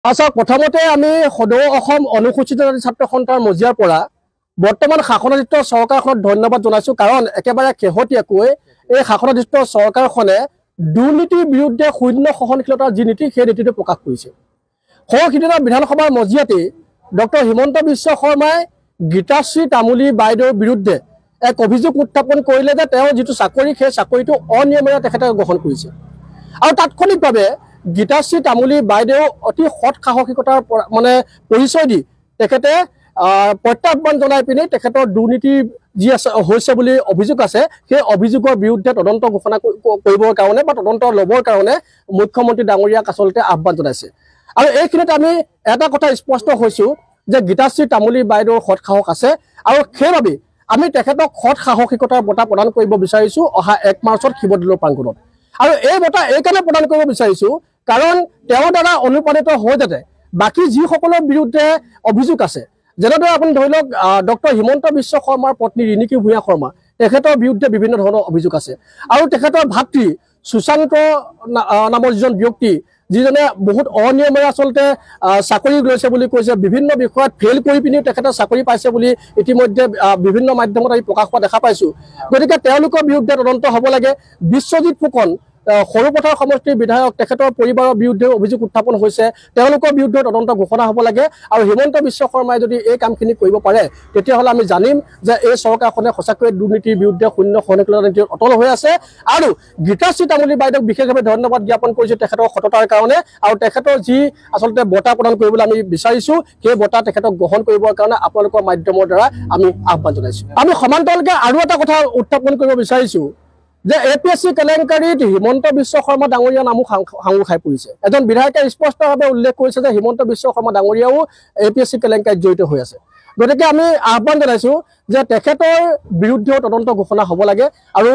আচ্ছা, প্ৰথমতে আমি সদৌ অসম অনুসূচিত জাতি ছাত্ৰ সন্থাৰ মজিয়াৰ পৰা বৰ্তমান শাসনাধিষ্ঠ চৰকাৰখনক ধন্যবাদ জনাইছো। কাৰণ একেবাৰে শেহতীয়াকৈ এই শাসনাধিষ্ঠ চৰকাৰখনে দুৰ্নীতিৰ বিৰুদ্ধে শূন্য সহনশীলতাৰ যি নীতি, সেই নীতিটো প্ৰকাশ কৰিছে। সৰসিদ্ধ বিধানসভাৰ মজিয়াতে ডক্টৰ হিমন্ত বিশ্ব শৰ্মাই গীতাশ্ৰী তামুলী বাইদেউৰ বিৰুদ্ধে এক অভিযোগ উত্থাপন কৰিলে যে তেওঁ যিটো চাকৰি, সেই চাকৰিটো অনিয়মেৰে তেখেতে গ্ৰহণ কৰিছে। আৰু তাৎক্ষণিকভাৱে গীতাশ্ৰী তামুলী বাইদেউ অতি সৎ সাহসিকতাৰ পৰিচয় দি তেখেতে প্ৰত্যাহ্বান জনাই পিনি তেখেতৰ দুৰ্নীতি যি হৈছে বুলি অভিযোগ আছে, সেই অভিযোগৰ বিৰুদ্ধে তদন্ত ঘোষণা কৰিবৰ কাৰণে বা তদন্ত ল'বৰ কাৰণে মুখ্যমন্ত্ৰী ডাঙৰীয়াক আচলতে আহ্বান জনাইছে। আৰু এইখিনিত আমি এটা কথা স্পষ্ট হৈছোঁ যে গীতাশ্ৰী তামুলী বাইদেউৰ সৎ সাহস আছে, আৰু সেইবাবে আমি তেখেতক সৎ সাহসিকতাৰ বঁটা প্ৰদান কৰিব বিচাৰিছোঁ অহা 1 মাৰ্চত শিৱদৌলৰ প্ৰাংগণত। আৰু এই বঁটা এইকাৰণে প্ৰদান কৰিব বিচাৰিছোঁ কাৰণ তেওঁৰ দ্বাৰা অনুপ্ৰাণিত হৈ যাতে বাকী যিসকলৰ বিৰুদ্ধে অভিযোগ আছে, যেনেদৰে আপুনি ধৰি লওক ডক্টৰ হিমন্ত বিশ্ব শৰ্মাৰ পত্নী ৰিণিকী ভূঞা শৰ্মা, তেখেতৰ বিৰুদ্ধে বিভিন্ন ধৰণৰ অভিযোগ আছে। আৰু তেখেতৰ ভাতৃ সুশান্ত নামৰ যিজন ব্যক্তি, যিজনে বহুত অনিয়মেৰে আচলতে চাকৰি লৈছে বুলি কৈছে, বিভিন্ন বিষয়ত ফেইল কৰি পিনিও তেখেতে চাকৰি পাইছে বুলি ইতিমধ্যে বিভিন্ন মাধ্যমত আমি প্ৰকাশ পোৱা দেখা পাইছোঁ। গতিকে তেওঁলোকৰ বিৰুদ্ধে তদন্ত হ'ব লাগে। বিশ্বজিৎ ফুকন সৰুপথাৰ সমষ্টিৰ বিধায়ক, তেখেতৰ পৰিবাৰৰ বিৰুদ্ধে অভিযোগ উত্থাপন হৈছে, তেওঁলোকৰ বিৰুদ্ধে তদন্ত ঘোষণা হ'ব লাগে। আৰু হিমন্ত বিশ্ব শৰ্মাই যদি এই কামখিনি কৰিব পাৰে, তেতিয়াহ'লে আমি জানিম যে এই চৰকাৰখনে সঁচাকৈয়ে দুৰ্নীতিৰ বিৰুদ্ধে শূন্য সহনশীলতাৰ নীতিত অটল হৈ আছে। আৰু গীতাশ্ৰী তামুলী বাইদেউক বিশেষভাৱে ধন্যবাদ জ্ঞাপন কৰিছোঁ তেখেতৰ সততাৰ কাৰণে। আৰু তেখেতৰ যি আচলতে বঁটা প্ৰদান কৰিবলৈ আমি বিচাৰিছোঁ, সেই বঁটা তেখেতক গ্ৰহণ কৰিবৰ কাৰণে আপোনালোকৰ মাধ্যমৰ দ্বাৰা আমি আহ্বান জনাইছোঁ। আমি সমান্তৰালকৈ আৰু এটা কথা উত্থাপন কৰিব বিচাৰিছোঁ যে APSC কেলেংকাৰীত হিমন্ত বিশ্ব শৰ্মা ডাঙৰীয়া নামো সাঙুৰ খাই পৰিছে। এজন বিধায়কে স্পষ্টভাৱে উল্লেখ কৰিছে যে হিমন্ত বিশ্ব শৰ্মা ডাঙৰীয়াও APSC কেলেংকাৰীত জড়িত হৈ আছে। গতিকে আমি আহ্বান জনাইছোঁ যে তেখেতৰ বিৰুদ্ধেও তদন্ত ঘোষণা হ'ব লাগে, আৰু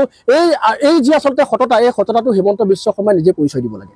এই যি আচলতে সততা, এই সততাটো হিমন্ত বিশ্ব শৰ্মাই নিজে পৰিচয় দিব লাগে।